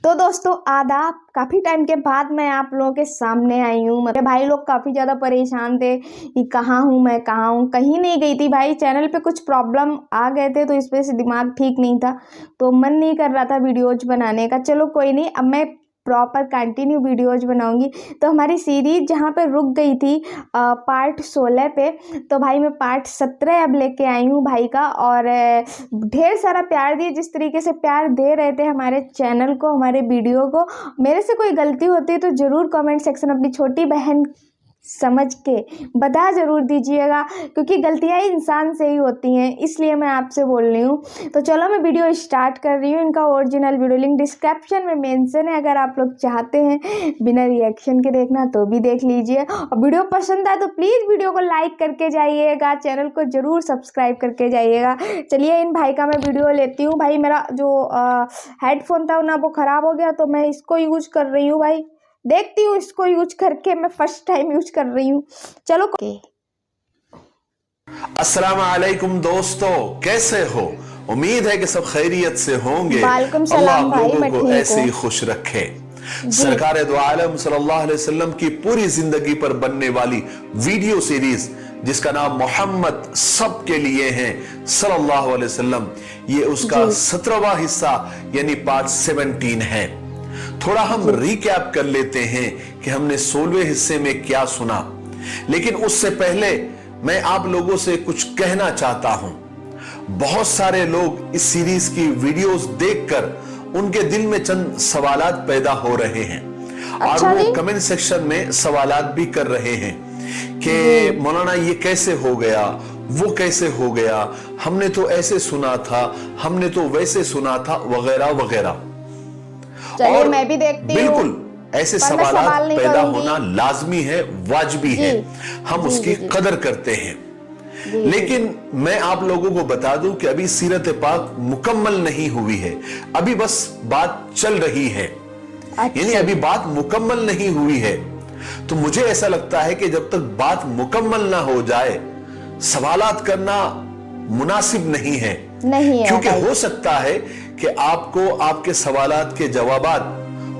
तो दोस्तों आदाब, काफ़ी टाइम के बाद मैं आप लोगों के सामने आई हूँ। मेरे भाई लोग काफ़ी ज़्यादा परेशान थे कि कहाँ हूँ मैं, कहाँ हूँ। कहीं नहीं गई थी भाई, चैनल पे कुछ प्रॉब्लम आ गए थे तो इस वजह से दिमाग ठीक नहीं था, तो मन नहीं कर रहा था वीडियोज बनाने का। चलो कोई नहीं, अब मैं प्रॉपर कंटिन्यू वीडियोज बनाऊंगी। तो हमारी सीरीज जहाँ पे रुक गई थी पार्ट 16 पे, तो भाई मैं पार्ट 17 अब लेके आई हूँ भाई का। और ढेर सारा प्यार दिए, जिस तरीके से प्यार दे रहे थे हमारे चैनल को, हमारे वीडियो को। मेरे से कोई गलती होती है तो ज़रूर कमेंट सेक्शन अपनी छोटी बहन समझ के बता ज़रूर दीजिएगा, क्योंकि गलतियाँ ही इंसान से ही होती हैं, इसलिए मैं आपसे बोल रही हूँ। तो चलो मैं वीडियो स्टार्ट कर रही हूँ। इनका ओरिजिनल वीडियो लिंक डिस्क्रिप्शन में मेंशन है, अगर आप लोग चाहते हैं बिना रिएक्शन के देखना तो भी देख लीजिए। और वीडियो पसंद आए तो प्लीज़ वीडियो को लाइक करके जाइएगा, चैनल को ज़रूर सब्सक्राइब करके जाइएगा। चलिए इन भाई का मैं वीडियो लेती हूँ। भाई मेरा जो हेडफोन था ना वो ख़राब हो गया, तो मैं इसको यूज़ कर रही हूँ भाई। देखती हूँ इसको यूज करके, मैं फर्स्ट टाइम यूज कर रही हूँ। चलो अस्सलाम वालेकुम दोस्तों, कैसे हो? उम्मीद है कि सब खैरियत से होंगे। अल्लाह आप लोगों को ऐसे ही खुश रखे। सरकार दो आलम सल्लल्लाहु अलैहि वसल्लम की पूरी जिंदगी पर बनने वाली वीडियो सीरीज जिसका नाम मोहम्मद सबके लिए है सल्लल्लाहु अलैहि वसल्लम, ये उसका 17वां हिस्सा यानी पार्ट 17 है। थोड़ा हम रिकैप कर लेते हैं कि हमने 16वें हिस्से में क्या सुना, लेकिन उससे पहले मैं आप लोगों से कुछ कहना चाहता हूं। बहुत सारे लोग इस सीरीज की वीडियोस देखकर उनके दिल में चंद सवालात पैदा हो रहे हैं। और वो कमेंट सेक्शन में सवालात भी कर रहे हैं कि मौलाना ये कैसे हो गया, वो कैसे हो गया, हमने तो ऐसे सुना था, हमने तो वैसे सुना था, वगैरह वगैरह। और मैं भी देखती हूँ, बिल्कुल ऐसे सवाल पैदा होना लाजमी है, वाजिबी है, हम उसकी कदर करते हैं। लेकिन मैं आप लोगों को बता दूं कि अभी सीरत पाक मुकम्मल नहीं हुई है, अभी बस बात चल रही है। यानी अभी बात मुकम्मल नहीं हुई है। तो मुझे ऐसा लगता है कि जब तक बात मुकम्मल ना हो जाए सवालात करना मुनासिब नहीं है, क्योंकि हो सकता है कि आपको आपके सवालात के जवाबात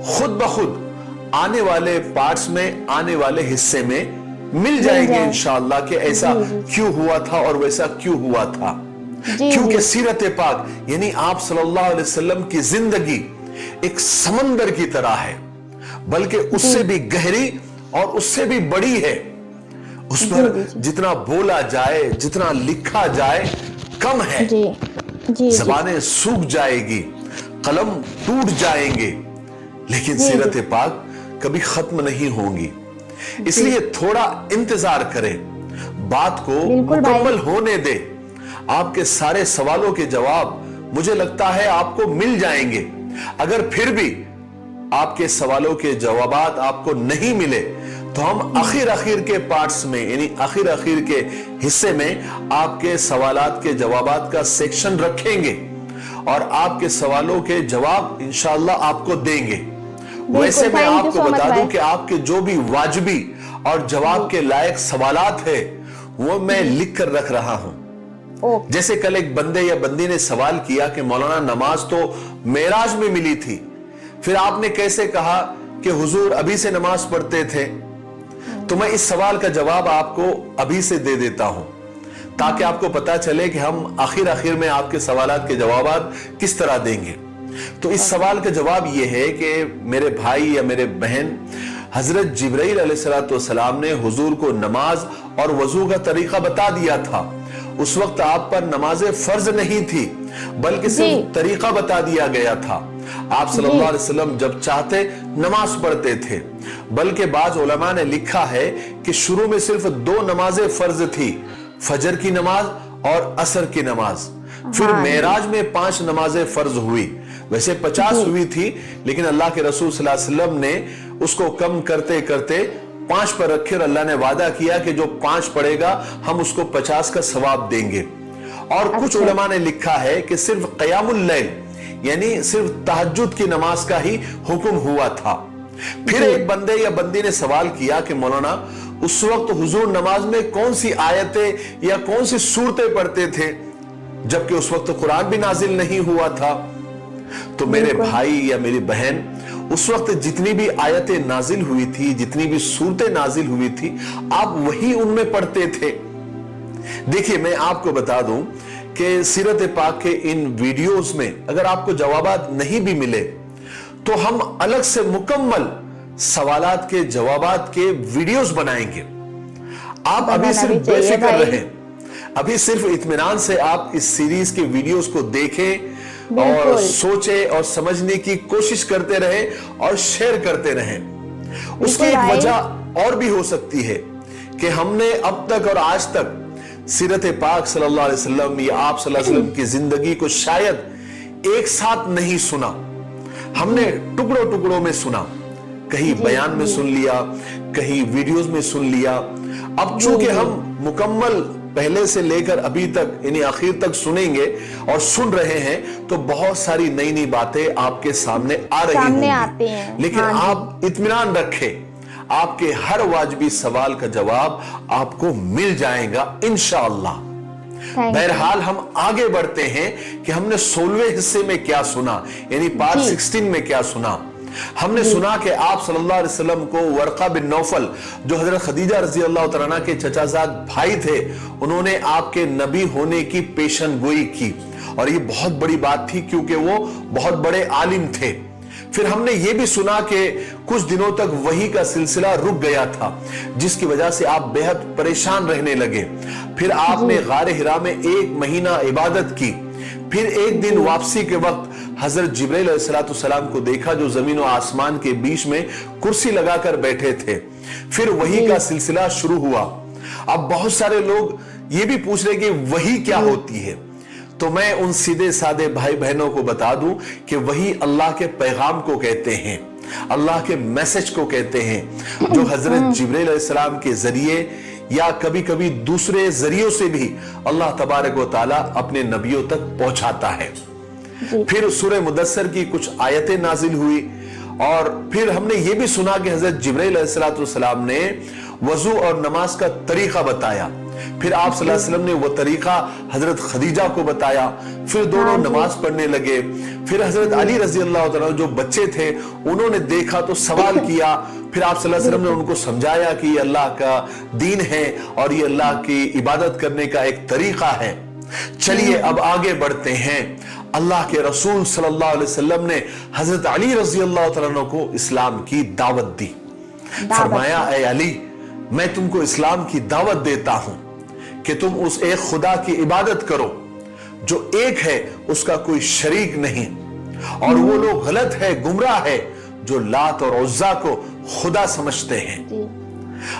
खुद ब खुद आने वाले पार्ट्स में, आने वाले हिस्से में मिल जाएंगे इंशाअल्लाह कि ऐसा क्यों हुआ था और वैसा क्यों हुआ था। क्योंकि सीरत पाक यानी आप सल्लल्लाहु अलैहि वसल्लम की जिंदगी एक समंदर की तरह है, बल्कि उससे भी गहरी और उससे भी बड़ी है। उस पर जितना बोला जाए, जितना लिखा जाए कम है। ज़बानें सूख जाएगी, कलम टूट जाएंगे, लेकिन सीरत पाक कभी खत्म नहीं होंगी। इसलिए थोड़ा इंतजार करें, बात को मुकम्मल होने दे। आपके सारे सवालों के जवाब मुझे लगता है आपको मिल जाएंगे। अगर फिर भी आपके सवालों के जवाबात आपको नहीं मिले तो हम आखिर के पार्ट्स में यानी आखिर के हिस्से में आपके सवालात के जवाबात का सेक्शन रखेंगे और आपके सवालों के जवाब इंशाअल्लाह आपको देंगे। वैसे मैं आपको बता दूं कि आपके जो भी वाजिबी और जवाब के लायक सवालात है वो मैं लिख कर रख रहा हूं। जैसे कल एक बंदे या बंदी ने सवाल किया कि मौलाना नमाज तो मेराज में मिली थी, फिर आपने कैसे कहा कि हुजूर अभी से नमाज पढ़ते थे? तो मैं इस सवाल का जवाब आपको अभी से दे देता हूं ताकि आपको पता चले कि हम आखिर में आपके सवालात के जवाबात किस तरह देंगे। तो इस सवाल का जवाब यह है कि मेरे भाई या मेरे बहन, हजरत जिब्राइल अलैहिस्सलाम ने हुजूर को नमाज और वजू का तरीका बता दिया था। उस वक्त आप पर नमाजें फर्ज नहीं थी, बल्कि सिर्फ तरीका बता दिया गया था। आप सल्लल्लाहु अलैहि वसल्लम जब चाहते नमाज पढ़ते थे, बल्कि बाज उलमा ने लिखा है कि शुरू में सिर्फ 2 नमाजें फर्ज थी, फजर की नमाज और असर की नमाज। फिर मेराज में 5 नमाजें फर्ज हुई। वैसे 50 हुई थी, लेकिन अल्लाह के रसूल सल्लल्लाहु अलैहि वसल्लम ने उसको कम करते करते 5 पर रखे और अल्लाह ने वादा किया कि जो 5 पढ़ेगा हम उसको 50 का सवाब देंगे। और कुछ उलमा ने लिखा है कि सिर्फ क़यामुल लैल यानी सिर्फ तहज्जुद की नमाज का ही हुक्म हुआ था। फिर एक बंदे या बंदी ने सवाल किया कि मौलाना उस वक्त हुजूर नमाज में कौन सी आयतें या कौन सी सूरतें पढ़ते थे, जबकि उस वक्त कुरान भी नाजिल नहीं हुआ था। तो मेरे भाई या मेरी बहन, उस वक्त जितनी भी आयतें नाजिल हुई थी, जितनी भी सूरतें नाजिल हुई थी, आप वही उनमें पढ़ते थे। देखिए, मैं आपको बता दूं कि सीरत पाक के इन वीडियोस में अगर आपको जवाबात नहीं भी मिले तो हम अलग से मुकम्मल सवालात के जवाबात के वीडियोस बनाएंगे। आप अभी सिर्फ बेफिक्र रहें, अभी सिर्फ इत्मीनान से आप इस सीरीज के वीडियोस को देखें और सोचें और समझने की कोशिश करते रहें और शेयर करते रहें। उसकी एक वजह और भी हो सकती है कि हमने अब तक और आज तक सीरत पाक सल्लल्लाहु अलैहि वसल्लम या आप सल्लल्लाहु अलैहि वसल्लम की जिंदगी को शायद एक साथ नहीं सुना, हमने टुकड़ों टुकड़ों में सुना, कहीं बयान में सुन लिया, कहीं वीडियोस में सुन लिया। अब चूंकि हम मुकम्मल पहले से लेकर अभी तक यानी आखिर तक सुनेंगे और सुन रहे हैं, तो बहुत सारी नई नई बातें आपके सामने आ रही होंगी। लेकिन आप इत्मीनान रखें, आपके हर वाजिबी सवाल का जवाब आपको मिल जाएगा इंशाअल्लाह। बहरहाल हम आगे बढ़ते हैं कि हमने 16वें हिस्से में क्या सुना, यानी पार्ट 16 में क्या सुना। हमने सुना कि आप सल्लल्लाहु अलैहि वसल्लम को वर्का बिन नौफल, जो हजरत खदीजा रजी अल्लाह तआला अन्हा के चचाजाद भाई थे, उन्होंने आपके नबी होने की पेशन गोई की, और ये बहुत बड़ी बात थी क्योंकि वो बहुत बड़े आलिम थे। फिर हमने ये भी सुना कि कुछ दिनों तक वही का सिलसिला रुक गया था, जिसकी वजह से आप बेहद परेशान रहने लगे। फिर आपने गारे हिरा में 1 महीना इबादत की। फिर एक दिन वापसी के वक्त हजरत जिब्रील अलैहिस्सलाम को देखा, जो जमीन और आसमान के बीच में कुर्सी लगाकर बैठे थे। फिर वही का सिलसिला शुरू हुआ। अब बहुत सारे लोग ये भी पूछ रहे कि वही क्या होती है, तो मैं उन सीधे साधे भाई बहनों को बता दूं कि वही अल्लाह के पैगाम को कहते हैं, अल्लाह के मैसेज को कहते हैं, जो हजरत जिब्रील अलैहिस्सलाम के जरिए या कभी कभी दूसरे जरियों से भी अल्लाह तबारक व तआला अपने नबियों तक पहुंचाता है। फिर सूरह मुदस्सर की कुछ आयतें नाजिल हुई, और फिर हमने ये भी सुना कि हजरत जिब्रील अलैहिस्सलाम ने वजू और नमाज का तरीका बताया। फिर आप सल्लल्लाहु अलैहि वसल्लम ने वो तरीका हजरत खदीजा को बताया। फिर दोनों नमाज पढ़ने लगे। फिर हजरत अली रजी अल्लाह तआला जो बच्चे थे, उन्होंने देखा तो सवाल किया। फिर आप सल्लल्लाहु अलैहि वसल्लम ने उनको समझाया कि ये अल्लाह का दीन है और ये अल्लाह की इबादत करने का एक तरीका है। चलिए अब आगे बढ़ते हैं। अल्लाह के रसूल सल्लल्लाहु अलैहि वसल्लम ने हजरत अली रजी अल्लाह तआला अन्हु को इस्लाम की दावत दी। फरमाया, ए अली, मैं तुमको इस्लाम की दावत देता हूं कि तुम उस एक खुदा की इबादत करो जो एक है, उसका कोई शरीक नहीं, और वो लोग गलत है, गुमराह है, जो लात और उज्जा को खुदा समझते हैं।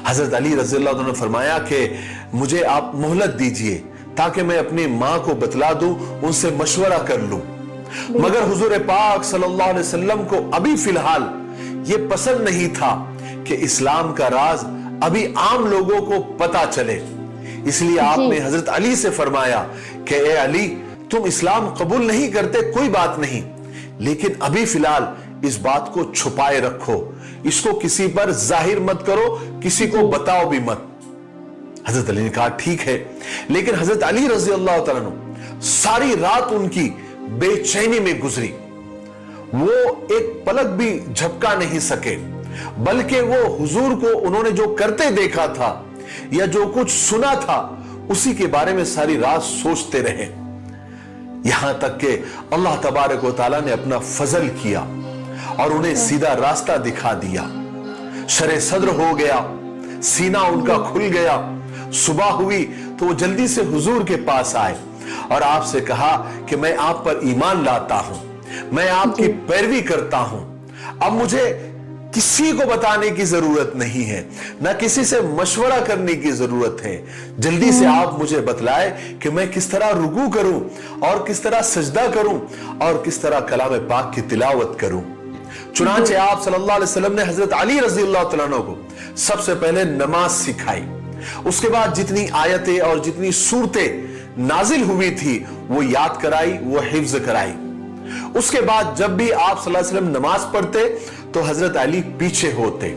हजरत अली रज़ी अल्लाह अन्हु ने फरमाया कि मुझे आप मोहलत दीजिए ताकि मैं अपनी मां को बतला दूं, उनसे मशवरा कर लूं। मगर हुजूर पाक सल्लल्लाहु अलैहि वसल्लम को अभी फिलहाल ये पसंद नहीं था कि इस्लाम का राज अभी आम लोगों को पता चले। इसलिए आपने हजरत अली से फरमाया कि ए अली, तुम इस्लाम कबूल नहीं करते कोई बात नहीं, लेकिन अभी फिलहाल इस बात को छुपाए रखो, इसको किसी पर जाहिर मत करो, किसी को बताओ भी मत। हजरत अली ने कहा ठीक है। लेकिन हजरत अली रजी अल्लाह तआला अन्हु सारी रात उनकी बेचैनी में गुजरी। वो एक पलक भी झपका नहीं सके, बल्कि वो हुजूर को उन्होंने जो करते देखा था या जो कुछ सुना था उसी के बारे में सारी रात सोचते रहे। यहां तक कि अल्लाह तबारक व तआला ने अपना फजल किया और उन्हें सीधा रास्ता दिखा दिया। शरे सद्र हो गया, सीना उनका खुल गया। सुबह हुई तो वो जल्दी से हुजूर के पास आए और आपसे कहा कि मैं आप पर ईमान लाता हूं, मैं आपकी पैरवी करता हूं। अब मुझे किसी को बताने की जरूरत नहीं है, ना किसी से मशवरा करने की जरूरत है। जल्दी से आप मुझे बतलाए कि मैं किस तरह रुकू करूं और किस तरह सजदा करूं और किस तरह कलाम पाक की तिलावत करूं। चुनांचे आप सल्लल्लाहु अलैहि वसल्लम ने हजरत अली रजी अल्लाह तआला अन्हु को सबसे पहले नमाज सिखाई। उसके बाद जितनी आयतें और जितनी सूरतें नाजिल हुई थी वो याद कराई, वो हिफ्ज कराई। उसके बाद जब भी आप सल्लल्लाहु अलैहि वसल्लम नमाज पढ़ते तो हजरत अली पीछे होते,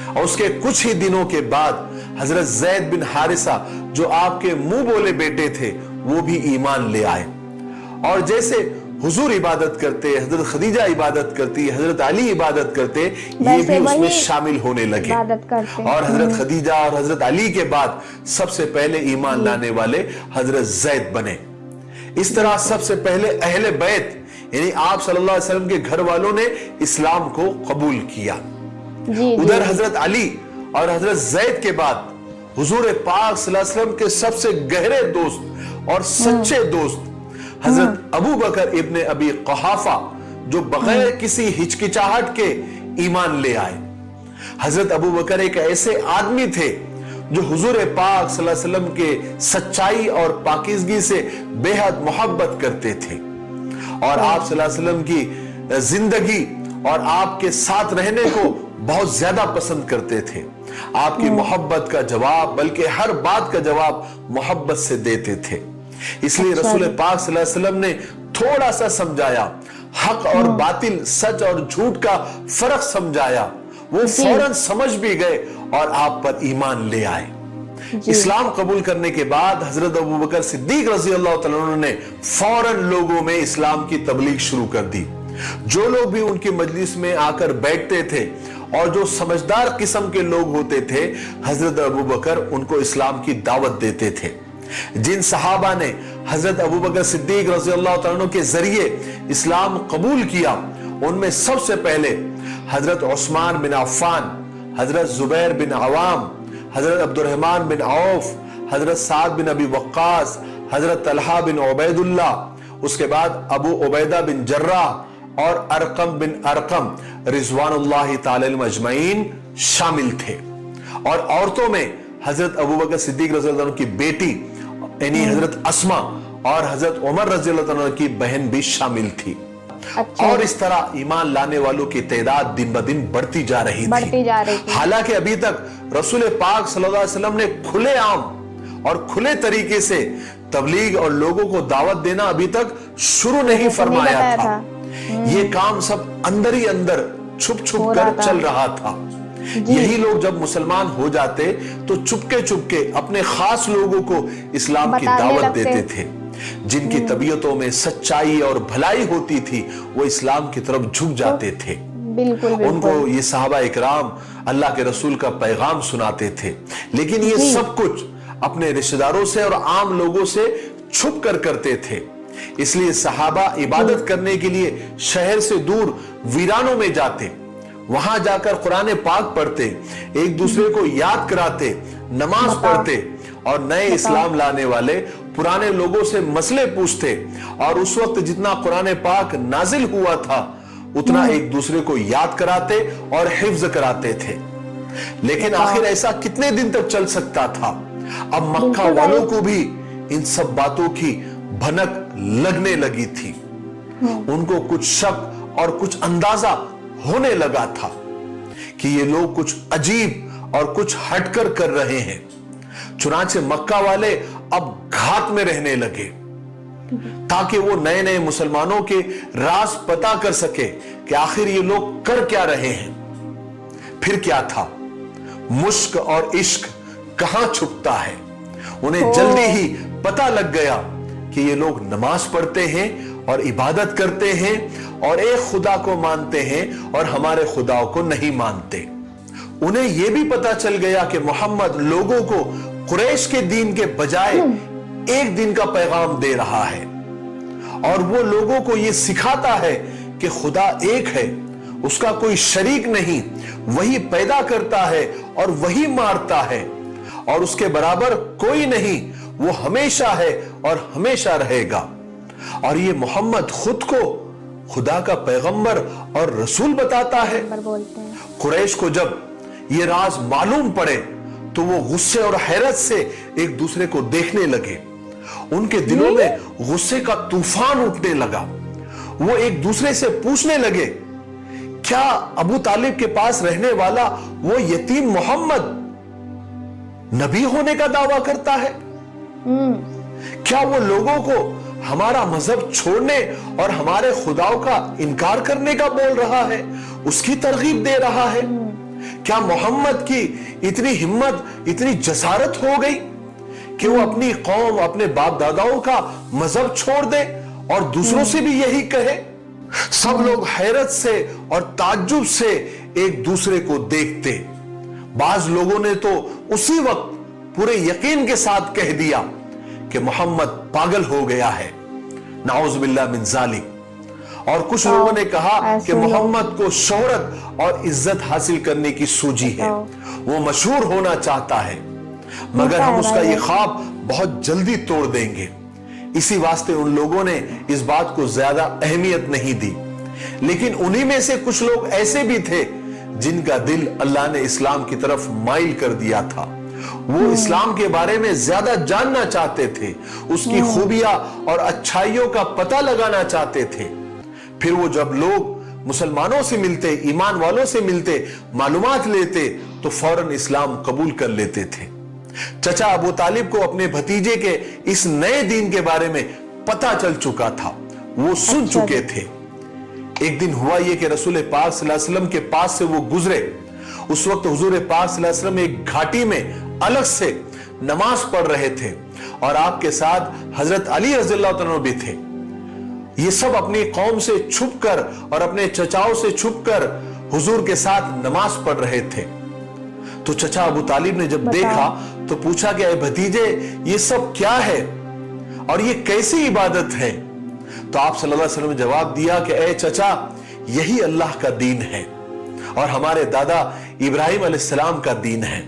और उसके कुछ ही दिनों के बाद हजरत ज़ैद बिन हारिसा जो आपके मुंह बोले बेटे थे वो भी ईमान ले आए। और जैसे हुजूर इबादत करते, हजरत खदीजा इबादत करती, हजरत अली इबादत करते, ये भी उसमें शामिल होने लगे। और हजरत खदीजा और हजरत अली के बाद सबसे पहले ईमान लाने वाले हजरत ज़ैद बने। इस तरह सबसे पहले अहले बैत यानी आप सल्लल्लाहु अलैहि वसल्लम के घर वालों ने इस्लाम को कबूल किया। उधर हजरत अली और हजरत ज़ैद के बाद हुजूर पाक सल्लल्लाहु अलैहि वसल्लम के सबसे गहरे दोस्त और सच्चे दोस्त हजरत अबू बकर इब्ने अबी क़हाफ़ा, जो बगैर किसी हिचकिचाहट के ईमान ले आए। हजरत अबू बकर एक ऐसे आदमी थे जो हुजूर पाक सल्लल्लाहु अलैहि वसल्लम के सच्चाई और पाकीज़गी से बेहद मोहब्बत करते थे और आप सल्लल्लाहु अलैहि वसल्लम की जिंदगी और आपके साथ रहने को बहुत ज्यादा पसंद करते थे। आपकी मोहब्बत का जवाब, बल्कि हर बात का जवाब मोहब्बत से देते थे। इसलिए रसूल पाक सल्लल्लाहु अलैहि वसल्लम ने थोड़ा सा समझाया, हक और बातिल, सच और झूठ का फर्क समझाया, वो फौरन समझ भी गए और आप पर ईमान ले आए। इस्लाम कबूल करने के बाद हजरत अबू बकर सिद्दीक रज़ी अल्लाह तआला अन्हु ने फौरन लोगों में इस्लाम की तबलीग शुरू कर दी। जो लोग भी उनकी मजलिस में आकर बैठते थे और जो समझदार किस्म के लोग होते थे, हजरत अबू बकर उनको इस्लाम की दावत देते थे। जिन सहाबा ने हजरत अबू बकर सिद्दीक रज़ी अल्लाह तआला अन्हु के जरिए इस्लाम कबूल किया, उनमें सबसे पहले हजरत उस्मान बिन अफ़्फ़ान, हजरत जुबैर बिन अवाम, हजरत अब्दुर्रहमान बिन औफ, हजरत साद बिन अबी वक्कास, हजरत तलहा बिन उबैदुल्लाह, उसके बाद अबू उबैदा बिन जर्राह और अरकम बिन अरकम रिज़वानुल्लाहि ताला अलैहिम अजमईन शामिल थे। और औरतों में हजरत अबू बकर सिद्दीक रज़ी अल्लाह अन्हु की बेटी यानी हजरत अस्मा और हजरत उमर रज़ी अल्लाह अन्हु की बहन भी शामिल थी। और इस तरह ईमान लाने वालों की तादाद दिन ब दिन बढ़ती जा रही थी। हालांकि अभी तक रसूल पाक सल्लल्लाहु अलैहि वसल्लम ने खुले आम और खुले तरीके से तबलीग और लोगों को दावत देना अभी तक शुरू नहीं फरमाया था। ये काम सब अंदर ही अंदर छुप छुप कर चल रहा था। यही लोग जब मुसलमान हो जाते तो चुपके चुपके अपने खास लोगों को इस्लाम की दावत देते थे। जिनकी तबीयतों में सच्चाई और भलाई होती थी, वो इस्लाम की तरफ झुक जाते थे। उनको ये सहाबा इकराम अल्लाह के रसूल का पैगाम सुनाते थे, लेकिन ये सब कुछ अपने रिश्तेदारों से और आम लोगों से छुप कर करते थे। इसलिए सहाबा इबादत करने के लिए शहर से दूर वीरानों में जाते, वहां जाकर कुरान पाक पढ़ते, एक दूसरे को याद कराते, नमाज पढ़ते और नए इस्लाम लाने वाले पुराने लोगों से मसले पूछते। और उस वक्त जितना कुरान पाक नाजिल हुआ था उतना एक दूसरे को याद कराते और हिफ्ज कराते थे। लेकिन आखिर ऐसा कितने दिन तक चल सकता था? अब मक्का वालों को भी इन सब बातों की भनक लगने लगी थी। उनको कुछ शक और कुछ अंदाजा होने लगा था कि ये लोग कुछ अजीब और कुछ हटकर कर रहे हैं। चुनांचे मक्का वाले अब घात में रहने लगे ताकि वो नए नए मुसलमानों के राज पता कर सके कि आखिर ये लोग कर क्या रहे हैं। फिर क्या था, मुश्क और इश्क कहां छुपता है। उन्हें जल्दी ही पता लग गया कि ये लोग नमाज पढ़ते हैं और इबादत करते हैं और एक खुदा को मानते हैं और हमारे खुदाओं को नहीं मानते। उन्हें यह भी पता चल गया कि मोहम्मद लोगों को कुरैश के दीन के बजाय एक दिन का पैगाम दे रहा है और वो लोगों को यह सिखाता है कि खुदा एक है, उसका कोई शरीक नहीं, वही पैदा करता है और वही मारता है और उसके बराबर कोई नहीं, वो हमेशा है और हमेशा रहेगा। और ये मोहम्मद खुद को खुदा का पैगंबर और रसूल बताता है। कुरैश को जब ये राज मालूम पड़े तो वो गुस्से और हैरत से एक दूसरे को देखने लगे। उनके दिलों में गुस्से का तूफान उठने लगा। वो एक दूसरे से पूछने लगे, क्या अबू तालिब के पास रहने वाला वो यतीम मोहम्मद नबी होने का दावा करता है? क्या वो लोगों को हमारा मजहब छोड़ने और हमारे खुदाओं का इनकार करने का बोल रहा है, उसकी तरगीब दे रहा है? क्या मोहम्मद की इतनी हिम्मत, इतनी जसारत हो गई कि वो अपनी कौम, अपने बाप दादाओं का मजहब छोड़ दे और दूसरों से भी यही कहे। सब लोग हैरत से और ताज्जुब से एक दूसरे को देखते। बाज लोगों ने तो उसी वक्त पूरे यकीन के साथ कह दिया कि मोहम्मद पागल हो गया है, नाउज़ बिल्लाह मिन ज़ालिक। और कुछ लोगों ने कहा कि मोहम्मद को शोहरत और इज्जत हासिल करने की सूझी है, वो मशहूर होना चाहता है, मगर हम उसका ये ख्वाब बहुत जल्दी तोड़ देंगे। इसी वास्ते उन लोगों ने इस बात को ज्यादा अहमियत नहीं दी। लेकिन उन्हीं में से कुछ लोग ऐसे भी थे जिनका दिल अल्लाह ने इस्लाम की तरफ माइल कर दिया था। वो इस्लाम के बारे में ज्यादा जानना चाहते थे, उसकी खूबियां और अच्छाइयों का पता लगाना चाहते थे। फिर वो जब लोग मुसलमानों से मिलते, ईमान वालों से मिलते, मालूमात लेते, तो फौरन इस्लाम कबूल कर लेते थे। चचा अबू तालिब को अपने भतीजे के इस नए दीन के बारे में पता चल चुका था, वो सुन चुके थे। एक दिन हुआ ये कि रसूल पाक सल्लल्लाहु अलैहि वसल्लम के पास से वो गुजरे। उस वक्त हुजूर पाक सल्लल्लाहु अलैहि वसल्लम एक घाटी में अलग से नमाज पढ़ रहे थे और आपके साथ हजरत अली रज़ियल्लाहु अन्हु भी थे। ये सब अपनी कौम से छुपकर और अपने चचाओं से छुपकर हुजूर के साथ नमाज पढ़ रहे थे। तो चचा अबू तालिब ने जब देखा तो पूछा कि ऐ भतीजे, ये सब क्या है और ये कैसी इबादत है? तो आप सल्लल्लाहु अलैहि वसल्लम ने जवाब दिया कि ऐ चचा, यही अल्लाह का दीन है और हमारे दादा इब्राहिम अलैहिस्सलाम का दीन है।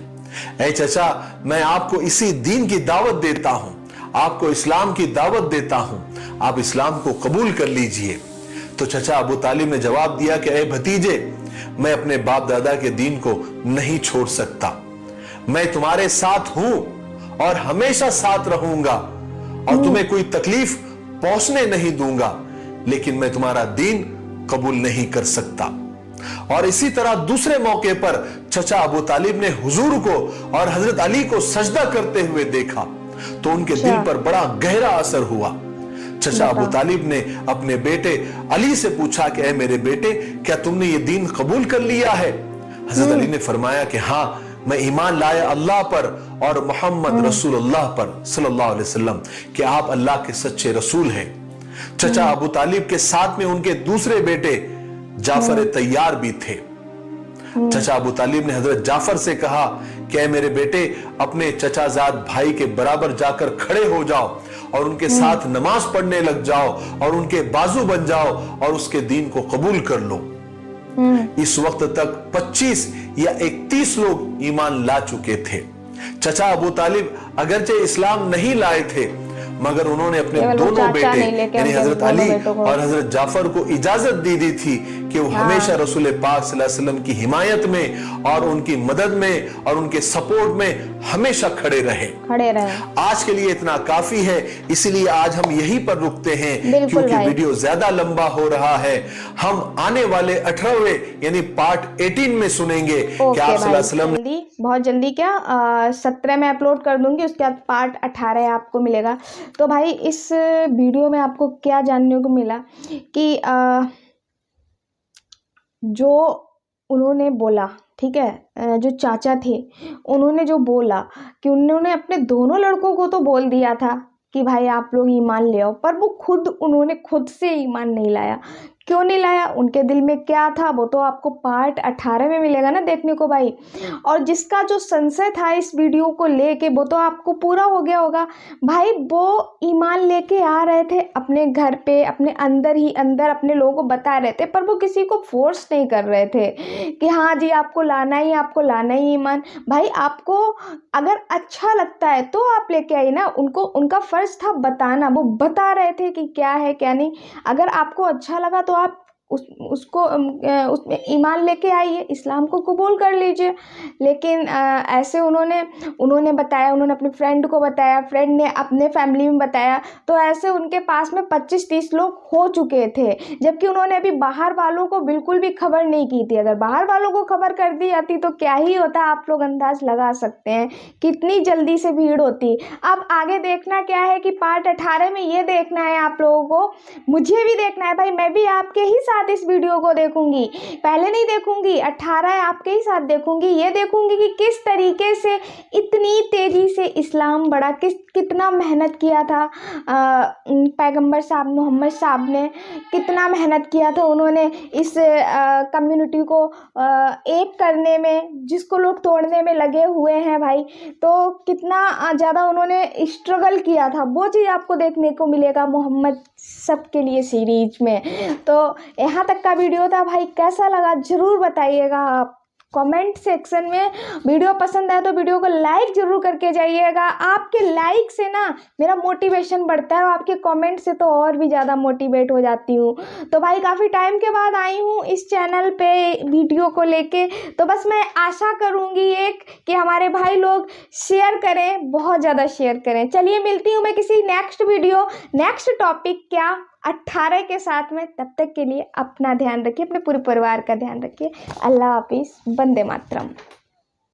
ऐ चचा, मैं आपको इसी दीन की दावत देता हूं, आपको इस्लाम की दावत देता हूं, आप इस्लाम को कबूल कर लीजिए। तो चचा अबू तालिब ने जवाब दिया कि ऐ भतीजे, मैं अपने बाप दादा के दीन को नहीं छोड़ सकता, मैं तुम्हारे साथ हूं और हमेशा साथ रहूंगा और तुम्हें कोई तकलीफ पहुंचने नहीं दूंगा, लेकिन मैं तुम्हारा दीन कबूल नहीं कर सकता। और इसी तरह दूसरे मौके पर चचा अबू तालिब ने हुजूर को और हजरत अली को सजदा करते हुए देखा तो उनके दिल पर बड़ा गहरा असर हुआ। चचा अबू तालिब ने अपने बेटे अली से पूछा कि ऐ मेरे बेटे, क्या तुमने ये दीन कबूल कर लिया है? हजरत अली ने फरमाया कि हाँ, मैं ईमान लाया अल्लाह पर और मोहम्मद रसूलुल्लाह पर सल्लल्लाहु अलैहि वसल्लम कि आप अल्लाह के सच्चे रसूल हैं। चचा अबू तालिब के साथ में उनके दूसरे बेटे जाफर तैयार भी थे। चचा अबू तालिब ने हजरत जाफर से कहा कि ऐ मेरे बेटे, अपने चचाजाद भाई के बराबर जाकर खड़े हो जाओ और उनके साथ नमाज पढ़ने लग जाओ और उनके बाजू बन जाओ और उसके दीन को कबूल कर लो। इस वक्त तक 25 या 31 लोग ईमान ला चुके थे। चचा अबू तालिब अगरचे इस्लाम नहीं लाए थे, मगर उन्होंने अपने दोनों बेटे यानी हजरत अली और हजरत जाफर को इजाजत दी थी कि वो हमेशा रसूल पाक सल्लल्लाहु अलैहि वसल्लम की हिमायत में और उनकी मदद में और उनके सपोर्ट में हमेशा खड़े रहे। आज के लिए इतना काफी है, इसीलिए आज हम यहीं पर रुकते हैं क्योंकि वीडियो ज्यादा लंबा हो रहा है। हम आने वाले 18वें यानी पार्ट 18 में सुनेंगे कि आप सल्लल्लाहु अलैहि वसल्लम बहुत जल्दी क्या 17 में अपलोड कर दूंगी, उसके बाद पार्ट 18 आपको मिलेगा। तो भाई इस वीडियो में आपको क्या जानने को मिला कि जो उन्होंने बोला, ठीक है, जो चाचा थे उन्होंने जो बोला कि उन्होंने अपने दोनों लड़कों को तो बोल दिया था कि भाई आप लोग ईमान ले आओ, पर वो उन्होंने खुद से ईमान नहीं लाया। क्यों नहीं लाया? उनके दिल में क्या था वो तो आपको पार्ट 18 में मिलेगा ना देखने को भाई। और जिसका जो संशय था इस वीडियो को लेके वो तो आपको पूरा हो गया होगा भाई। वो ईमान लेके आ रहे थे अपने घर पे, अपने अंदर ही अंदर अपने लोगों को बता रहे थे, पर वो किसी को फोर्स नहीं कर रहे थे कि हाँ जी आपको लाना ही ईमान। भाई आपको अगर अच्छा लगता है तो आप लेके आइए ना, उनका फर्ज था बताना, वो बता रहे थे कि क्या है क्या नहीं। अगर आपको अच्छा लगा तो आप उसमें ईमान लेके आइए, इस्लाम को कबूल कर लीजिए। लेकिन ऐसे उन्होंने बताया, उन्होंने अपने फ्रेंड को बताया, फ्रेंड ने अपने फैमिली में बताया, तो ऐसे उनके पास में 25-30 लोग हो चुके थे, जबकि उन्होंने अभी बाहर वालों को बिल्कुल भी खबर नहीं की थी। अगर बाहर वालों को खबर कर दी जाती तो क्या ही होता, आप लोग अंदाज लगा सकते हैं कितनी जल्दी से भीड़ होती। अब आगे देखना क्या है कि पार्ट 18 में ये देखना है आप लोगों को, मुझे भी देखना है भाई, मैं भी आपके ही साथ साथ इस वीडियो को देखूंगी, पहले नहीं देखूंगी, 18 आपके ही साथ देखूंगी। ये देखूंगी कि किस तरीके से इतनी तेजी से इस्लाम बढ़ा, कितना मेहनत किया था पैगंबर साहब मोहम्मद साहब ने, कितना मेहनत किया था उन्होंने इस कम्युनिटी को एक करने में, जिसको लोग तोड़ने में लगे हुए हैं भाई। तो कितना ज़्यादा उन्होंने स्ट्रगल किया था, वो चीज़ आपको देखने को मिलेगा मोहम्मद सबके लिए सीरीज में। तो यहाँ तक का वीडियो था भाई, कैसा लगा ज़रूर बताइएगा आप कमेंट सेक्शन में। वीडियो पसंद आए तो वीडियो को लाइक ज़रूर करके जाइएगा। आपके लाइक से ना मेरा मोटिवेशन बढ़ता है और आपके कमेंट से तो और भी ज़्यादा मोटिवेट हो जाती हूँ। तो भाई काफ़ी टाइम के बाद आई हूँ इस चैनल पे वीडियो को लेके, तो बस मैं आशा करूँगी एक कि हमारे भाई लोग शेयर करें, बहुत ज़्यादा शेयर करें। चलिए मिलती हूँ मैं किसी नेक्स्ट वीडियो, नेक्स्ट टॉपिक क्या 18 के साथ में। तब तक के लिए अपना ध्यान रखिए, अपने पूरे परिवार का ध्यान रखिए। अल्लाह हाफिज़, वंदे मातरम।